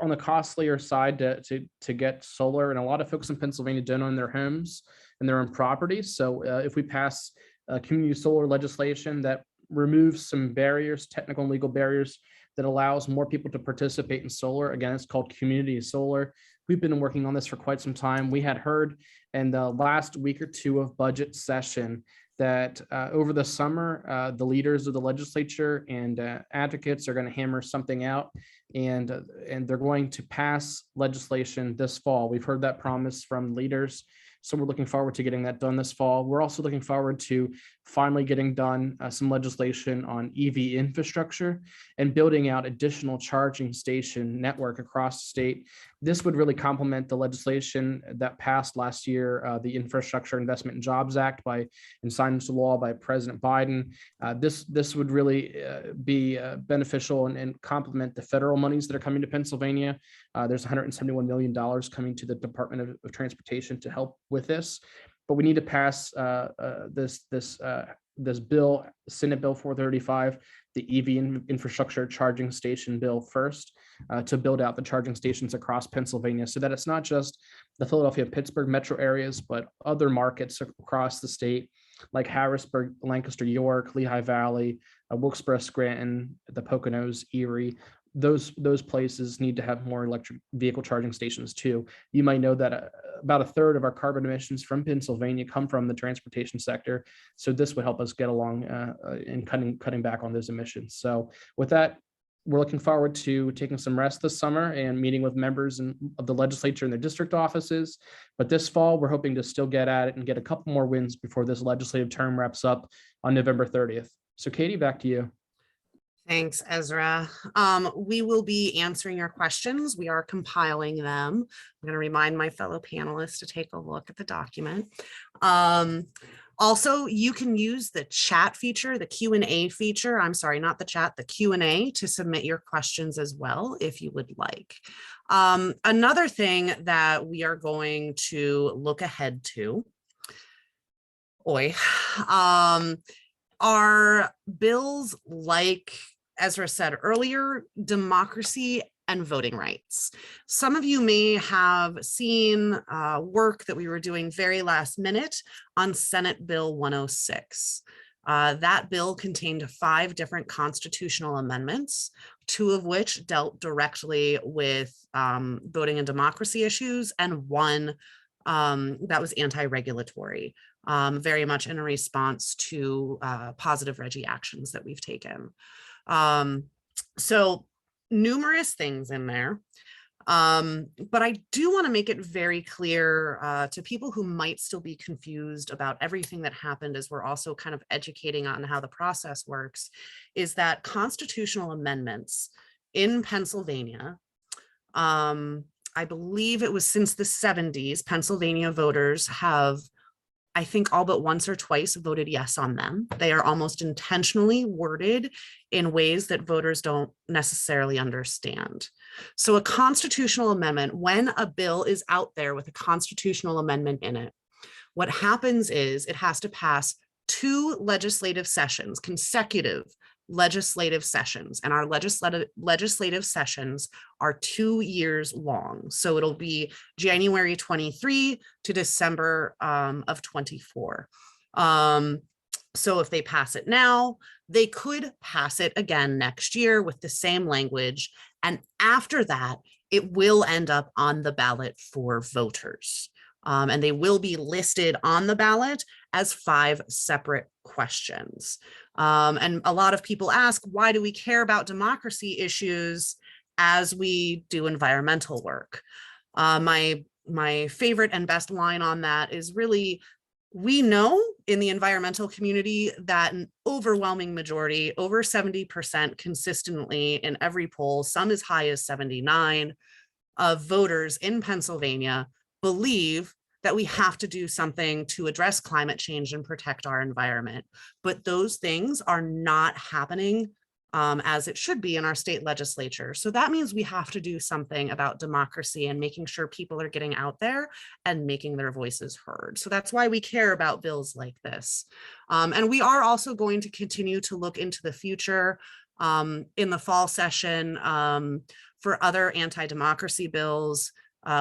on the costlier side to get solar, and a lot of folks in Pennsylvania don't own their homes and their own properties. So if we pass community solar legislation that removes some barriers, technical and legal barriers, that allows more people to participate in solar, again, it's called community solar. We've been working on this for quite some time. We had heard in the last week or two of budget session that over the summer, the leaders of the legislature and advocates are going to hammer something out, and they're going to pass legislation this fall. We've heard that promise from leaders. So we're looking forward to getting that done this fall. We're also looking forward to finally getting done some legislation on EV infrastructure and building out additional charging station network across the state. This would really complement the legislation that passed last year, the Infrastructure Investment and Jobs Act and signed into law by President Biden. This would really be beneficial and complement the federal monies that are coming to Pennsylvania. There's $171 million coming to the Department of Transportation to help with this, but we need to pass this bill, Senate Bill 435, the EV infrastructure charging station bill first, to build out the charging stations across Pennsylvania, so that it's not just the Philadelphia, Pittsburgh metro areas, but other markets across the state, like Harrisburg, Lancaster, York, Lehigh Valley, Wilkes-Barre, Scranton, the Poconos, Erie. Those places need to have more electric vehicle charging stations too. You might know that about a third of our carbon emissions from Pennsylvania come from the transportation sector. So this would help us get along in cutting back on those emissions. So with that, we're looking forward to taking some rest this summer and meeting with members of the legislature in their district offices. But this fall, we're hoping to still get at it and get a couple more wins before this legislative term wraps up on November 30th. So Katie, back to you. Thanks, Ezra. We will be answering your questions. We are compiling them. I'm going to remind my fellow panelists to take a look at the document. Also, you can use the chat feature, the Q&A feature. I'm sorry, not the chat, the Q&A to submit your questions as well, if you would like. Another thing that we are going to look ahead to, are bills like Ezra said earlier, democracy and voting rights. Some of you may have seen work that we were doing very last minute on Senate Bill 106. That bill contained 5 different constitutional amendments, 2 of which dealt directly with voting and democracy issues, and 1 that was anti-regulatory, very much in a response to positive RGGI actions that we've taken. So numerous things in there. But I do want to make it very clear to people who might still be confused about everything that happened, as we're also kind of educating on how the process works, is that constitutional amendments in Pennsylvania, I believe it was since the 70s, Pennsylvania voters have, I think, all but once or twice voted yes on them. They are almost intentionally worded in ways that voters don't necessarily understand. So a constitutional amendment, when a bill is out there with a constitutional amendment in it, what happens is it has to pass 2 legislative sessions, consecutive legislative sessions, and our legislative sessions are 2 years long. So it'll be January 23 to December of 24. So if they pass it now, they could pass it again next year with the same language. And after that, it will end up on the ballot for voters. And they will be listed on the ballot as 5 separate questions. And a lot of people ask, why do we care about democracy issues as we do environmental work? My favorite and best line on that is really, we know in the environmental community that an overwhelming majority, over 70% consistently in every poll, some as high as 79, of voters in Pennsylvania believe that we have to do something to address climate change and protect our environment. But those things are not happening as it should be in our state legislature. So that means we have to do something about democracy and making sure people are getting out there and making their voices heard. So that's why we care about bills like this. And we are also going to continue to look into the future in the fall session for other anti-democracy bills.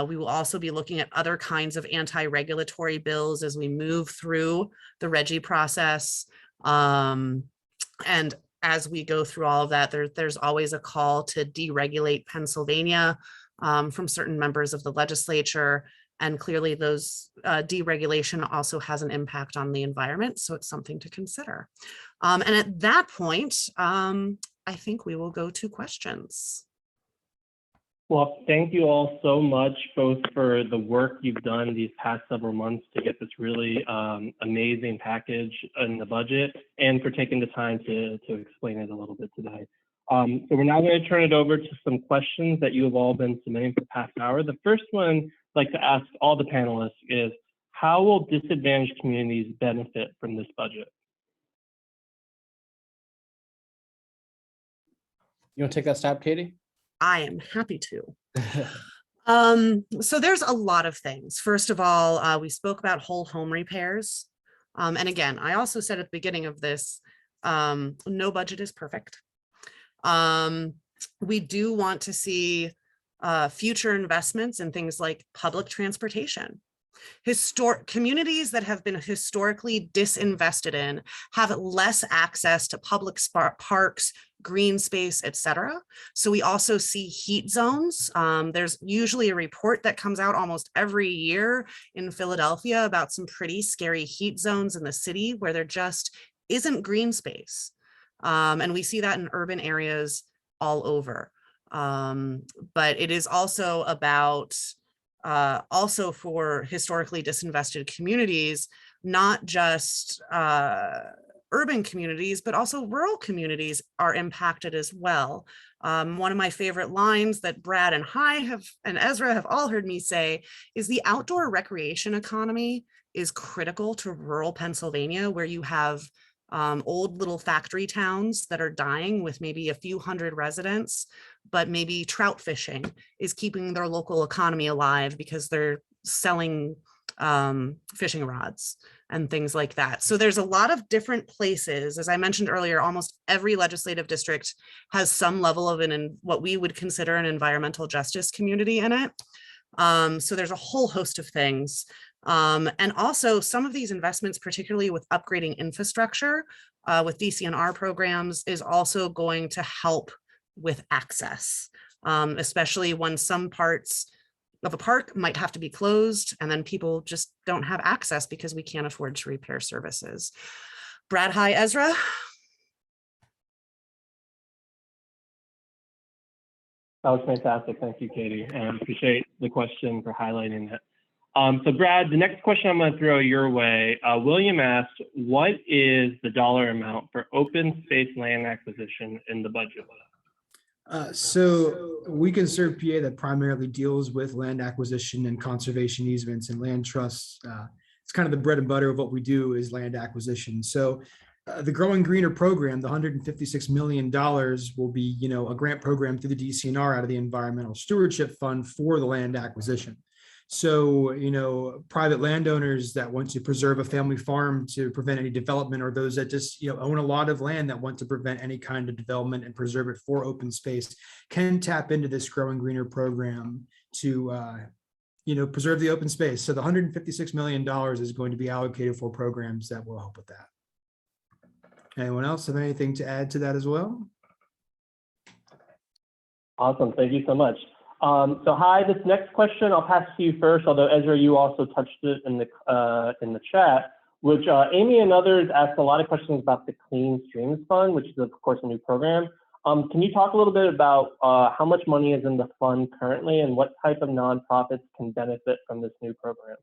We will also be looking at other kinds of anti-regulatory bills as we move through the RGGI process. And as we go through all of that, there's always a call to deregulate Pennsylvania from certain members of the legislature. And clearly those deregulation also has an impact on the environment. So it's something to consider. And at that point, I think we will go to questions. Well, thank you all so much, both for the work you've done these past several months to get this really amazing package in the budget, and for taking the time to explain it a little bit today. So we're now going to turn it over to some questions that you have all been submitting for the past hour. The first one I'd like to ask all the panelists is, how will disadvantaged communities benefit from this budget? You want to take that stab, Katie? I am happy to. So there's a lot of things. First of all, we spoke about whole home repairs. And again, I also said at the beginning of this, no budget is perfect. We do want to see future investments in things like public transportation. Communities that have been historically disinvested in have less access to public parks, green space, etc. So we also see heat zones. There's usually a report that comes out almost every year in Philadelphia about some pretty scary heat zones in the city where there just isn't green space. And we see that in urban areas all over. But it is also about also for historically disinvested communities, not just urban communities, but also rural communities are impacted as well. One of my favorite lines that Brad and and Ezra have all heard me say is the outdoor recreation economy is critical to rural Pennsylvania, where you have old little factory towns that are dying with maybe a few hundred residents, but maybe trout fishing is keeping their local economy alive because they're selling fishing rods and things like that. So there's a lot of different places. As I mentioned earlier, almost every legislative district has some level of what we would consider an environmental justice community in it. So there's a whole host of things. And also some of these investments, particularly with upgrading infrastructure, with DCNR programs, is also going to help with access, especially when some parts of a park might have to be closed and then people just don't have access because we can't afford to repair services. Brad, hi, Ezra. That was fantastic. Thank you, Katie. And I appreciate the question for highlighting it. So Brad, the next question I'm going to throw your way. William asked, what is the dollar amount for open space land acquisition in the budget? So We Can Serve PA that primarily deals with land acquisition and conservation easements and land trusts. It's kind of the bread and butter of what we do is land acquisition. So the Growing Greener program, the $156 million will be, a grant program through the DCNR out of the Environmental Stewardship Fund for the land acquisition. So, private landowners that want to preserve a family farm to prevent any development, or those that just, own a lot of land that want to prevent any kind of development and preserve it for open space, can tap into this Growing Greener program to, preserve the open space. So the $156 million is going to be allocated for programs that will help with that. Anyone else have anything to add to that as well? Awesome. Thank you so much. So hi, this next question I'll pass to you first, although Ezra, you also touched it in the chat, which Amy and others asked a lot of questions about the Clean Streams Fund, which is of course a new program. Can you talk a little bit about how much money is in the fund currently and what type of nonprofits can benefit from this new program?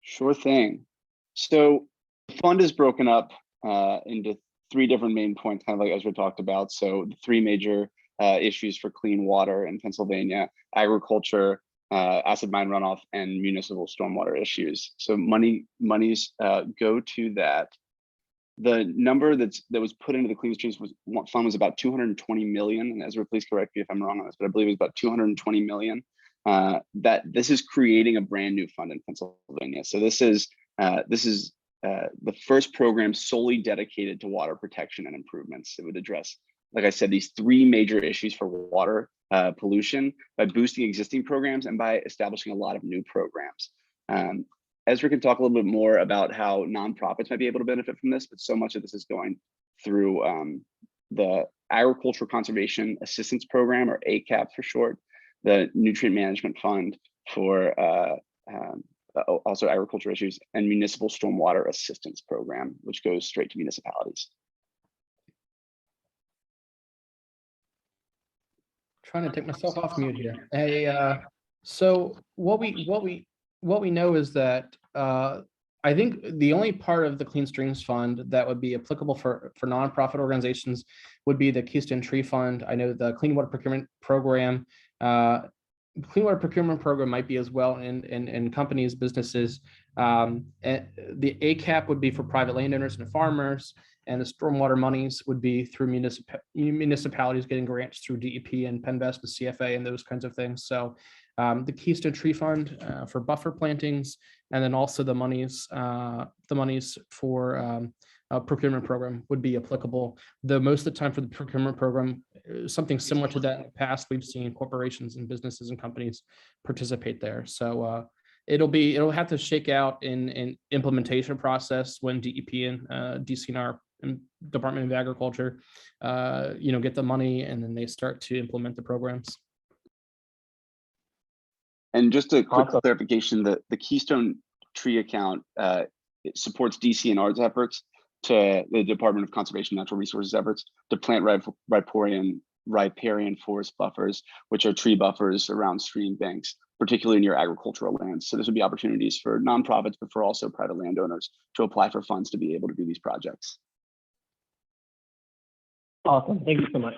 Sure thing. So the fund is broken up into three different main points, kind of like Ezra talked about. So the three major issues for clean water in Pennsylvania: agriculture, acid mine runoff, and municipal stormwater issues. So monies go to that. The number that was put into the Clean Streams Fund was about 220 million. And Ezra, please correct me if I'm wrong on this, but I believe it was about 220 million. That this is creating a brand new fund in Pennsylvania. So this is the first program solely dedicated to water protection and improvements. It would address, like I said, these three major issues for water pollution by boosting existing programs and by establishing a lot of new programs. Ezra can talk a little bit more about how nonprofits might be able to benefit from this, but so much of this is going through the Agricultural Conservation Assistance Program, or ACAP for short, the Nutrient Management Fund for also agriculture issues, and Municipal Stormwater Assistance Program, which goes straight to municipalities. Trying to take myself off mute here. Hey, so what we know is that I think the only part of the Clean Streams Fund that would be applicable for nonprofit organizations would be the Keystone Tree Fund. I know the Clean Water Procurement Program. Clean Water Procurement Program might be as well in companies, businesses. And the ACAP would be for private landowners and farmers, and the stormwater monies would be through municipalities getting grants through DEP and PennVest and CFA and those kinds of things. So the Keystone Tree Fund for buffer plantings, and then also the monies for procurement program would be applicable. Though most of the time for the procurement program, something similar to that in the past, we've seen corporations and businesses and companies participate there. So it'll have to shake out in implementation process when DEP and DCNR and Department of Agriculture, get the money, and then they start to implement the programs. And just a quick clarification, the Keystone Tree account it supports DCNR's efforts to the Department of Conservation and Natural Resources efforts to plant riparian forest buffers, which are tree buffers around stream banks, particularly near agricultural lands. So this would be opportunities for nonprofits, but for also private landowners to apply for funds to be able to do these projects. Awesome, thank you so much.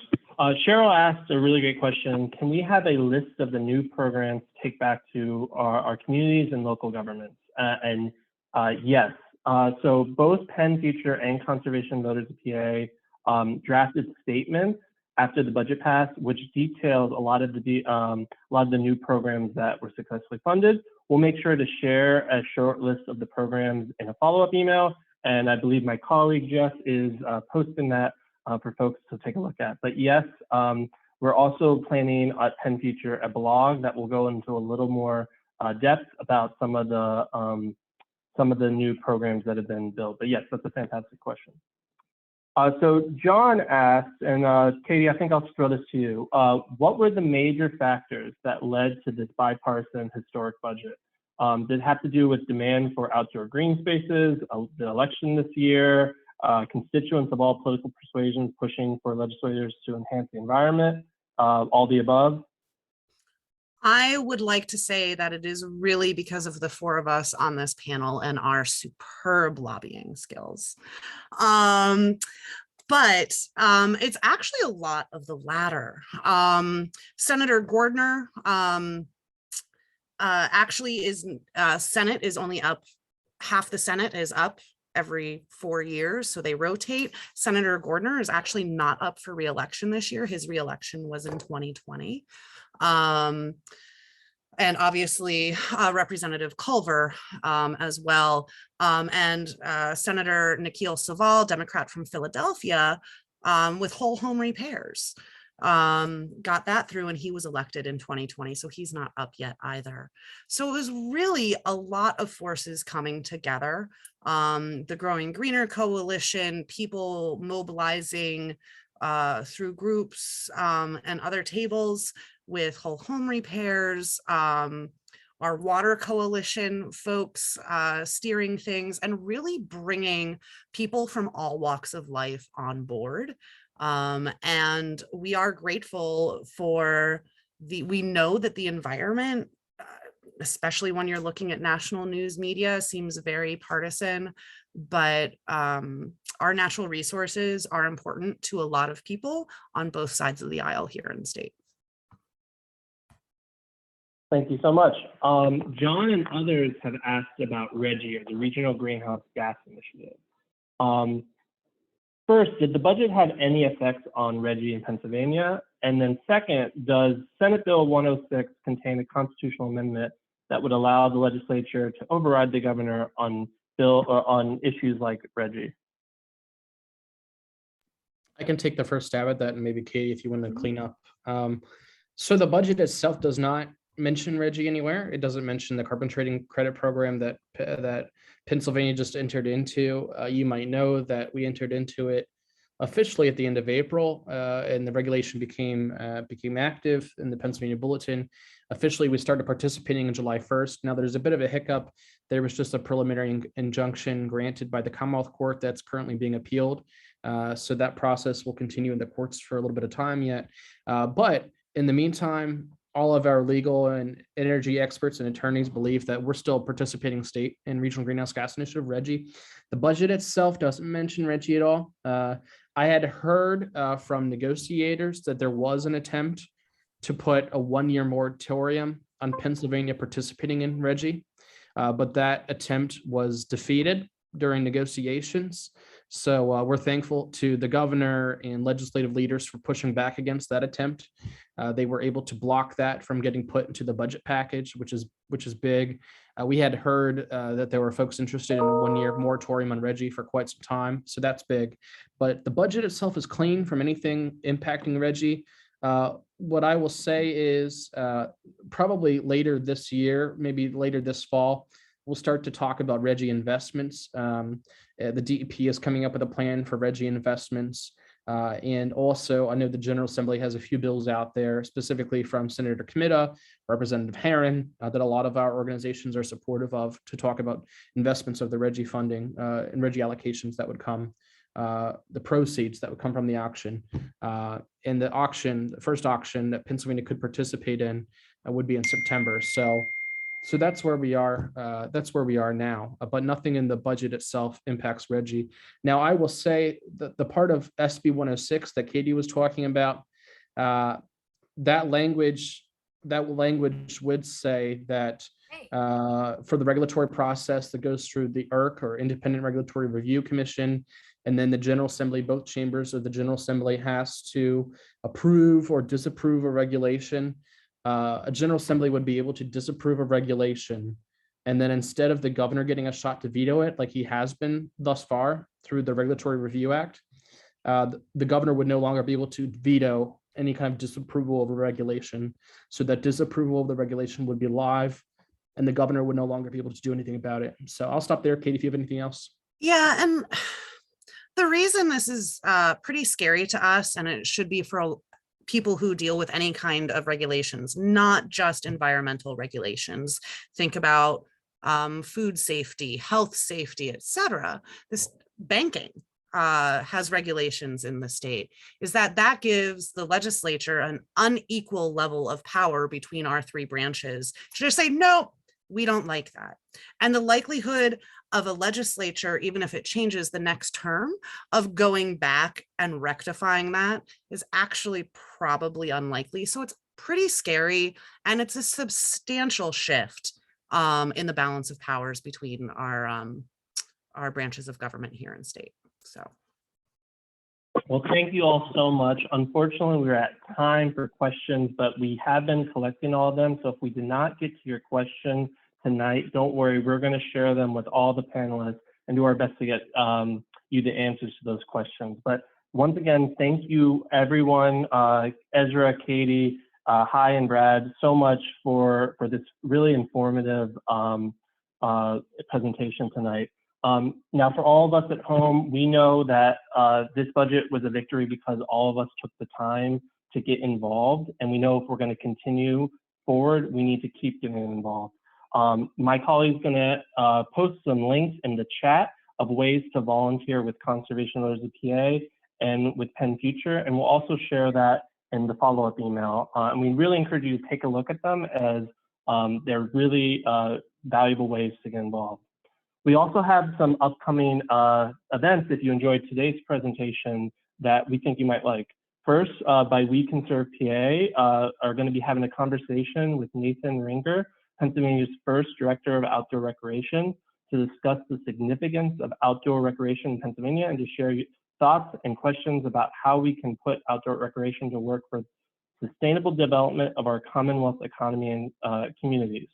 Cheryl asked a really great question. Can we have a list of the new programs to take back to our communities and local governments? Yes, so both PennFuture and Conservation Voters of PA drafted statements after the budget passed, which details a lot of the new programs that were successfully funded. We'll make sure to share a short list of the programs in a follow-up email, and I believe my colleague Jeff is posting that for folks to take a look at. But yes, we're also planning at PennFuture a blog that will go into a little more depth about some of the new programs that have been built. But yes, that's a fantastic question. So John asked, and Katie, I think I'll throw this to you. What were the major factors that led to this bipartisan historic budget? Did it have to do with demand for outdoor green spaces, the election this year, constituents of all political persuasions pushing for legislators to enhance the environment, all the above? I would like to say that it is really because of the four of us on this panel and our superb lobbying skills. But it's actually a lot of the latter. Senator Gordner actually is, Senate is only up, half the Senate is up every 4 years, so they rotate. Senator Gordner is actually not up for re-election this year. His re-election was in 2020. And obviously Representative Culver as well. And Senator Nikhil Saval, Democrat from Philadelphia, with whole home repairs, got that through, and he was elected in 2020, so he's not up yet either. So it was really a lot of forces coming together. The Growing Greener Coalition, people mobilizing through groups and other tables with whole home repairs, our water coalition folks steering things and really bringing people from all walks of life on board. And we are grateful for we know that the environment, especially when you're looking at national news media, seems very partisan, but our natural resources are important to a lot of people on both sides of the aisle here in the state. Thank you so much. John and others have asked about RGGI, or the Regional Greenhouse Gas Initiative. First, did the budget have any effects on RGGI in Pennsylvania? And then second, does Senate Bill 106 contain a constitutional amendment that would allow the legislature to override the governor on issues like RGGI? I can take the first stab at that, and maybe Katie, if you want to clean up. So the budget itself does not mention RGGI anywhere. It doesn't mention the carbon trading credit program that Pennsylvania just entered into. You might know that we entered into it officially at the end of April, and the regulation became active in the Pennsylvania Bulletin. Officially, we started participating on July 1st. Now there's a bit of a hiccup. There was just a preliminary injunction granted by the Commonwealth Court that's currently being appealed. So that process will continue in the courts for a little bit of time yet. But in the meantime, all of our legal and energy experts and attorneys believe that we're still a participating state in Regional Greenhouse Gas Initiative, RGGI. The budget itself doesn't mention RGGI at all. I had heard from negotiators that there was an attempt to put a one-year moratorium on Pennsylvania participating in RGGI, but that attempt was defeated during negotiations. So we're thankful to the governor and legislative leaders for pushing back against that attempt. They were able to block that from getting put into the budget package, which is big. We had heard that there were folks interested in a one-year moratorium on RGGI for quite some time, so that's big. But the budget itself is clean from anything impacting RGGI. What I will say is probably later this year, maybe later this fall, we'll start to talk about RGGI investments. The DEP is coming up with a plan for RGGI investments. And also, I know the General Assembly has a few bills out there, specifically from Senator Comita, Representative Herron, that a lot of our organizations are supportive of, to talk about investments of the RGGI funding and RGGI allocations that would come, the proceeds that would come from the auction. And the first auction that Pennsylvania could participate in would be in September. So that's where we are. That's where we are now, but nothing in the budget itself impacts RGGI. Now, I will say that the part of SB 106 that Katie was talking about, that language would say that for the regulatory process that goes through the IRC, or Independent Regulatory Review Commission, and then the General Assembly, both chambers of the General Assembly has to approve or disapprove a regulation. A General Assembly would be able to disapprove a regulation, and then instead of the governor getting a shot to veto it, like he has been thus far through the Regulatory Review Act, the governor would no longer be able to veto any kind of disapproval of a regulation. So that disapproval of the regulation would be live, and the governor would no longer be able to do anything about it. So I'll stop there. Katie, if you have anything else. Yeah, and the reason this is pretty scary to us, and it should be for people who deal with any kind of regulations, not just environmental regulations. Think about food safety, health safety, etc. This banking has regulations in the state, is that gives the legislature an unequal level of power between our three branches to just say, no, we don't like that. And the likelihood of a legislature, even if it changes the next term, of going back and rectifying that is actually probably unlikely. So it's pretty scary, and it's a substantial shift in the balance of powers between our branches of government here in state. So. Well, thank you all so much. Unfortunately, we're at time for questions, but we have been collecting all of them. So if we did not get to your question tonight, don't worry, we're going to share them with all the panelists and do our best to get you the answers to those questions. But once again, thank you everyone, Ezra, Katie, Hi, and Brad, so much for this really informative presentation tonight. Now, for all of us at home, we know that this budget was a victory because all of us took the time to get involved. And we know if we're going to continue forward, we need to keep getting involved. My colleague's going to post some links in the chat of ways to volunteer with Conservation Voters of PA and with PennFuture. And we'll also share that in the follow-up email. And we really encourage you to take a look at them, as they're really valuable ways to get involved. We also have some upcoming events, if you enjoyed today's presentation, that we think you might like. First, by We Conserve PA, are going to be having a conversation with Nathan Ringer, Pennsylvania's first Director of Outdoor Recreation, to discuss the significance of outdoor recreation in Pennsylvania and to share thoughts and questions about how we can put outdoor recreation to work for sustainable development of our Commonwealth economy and communities.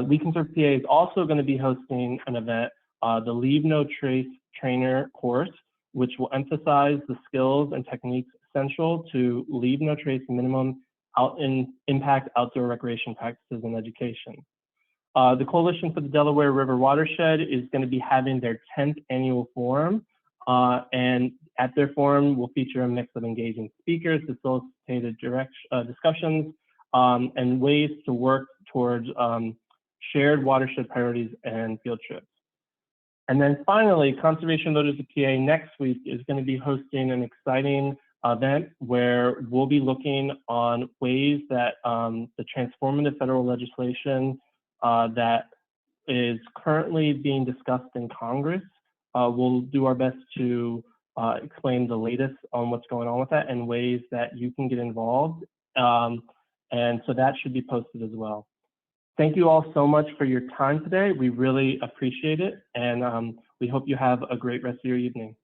We Conserve PA is also going to be hosting an event, the Leave No Trace Trainer course, which will emphasize the skills and techniques essential to leave no trace minimum impact outdoor recreation practices and education. The Coalition for the Delaware River Watershed is going to be having their 10th annual forum, and at their forum will feature a mix of engaging speakers, facilitated discussions, and ways to work towards shared watershed priorities and field trips. And then finally, Conservation Voters of PA next week is going to be hosting an exciting event where we'll be looking on ways that the transformative federal legislation that is currently being discussed in Congress, we'll do our best to explain the latest on what's going on with that and ways that you can get involved. And so that should be posted as well. Thank you all so much for your time today. We really appreciate it, and we hope you have a great rest of your evening.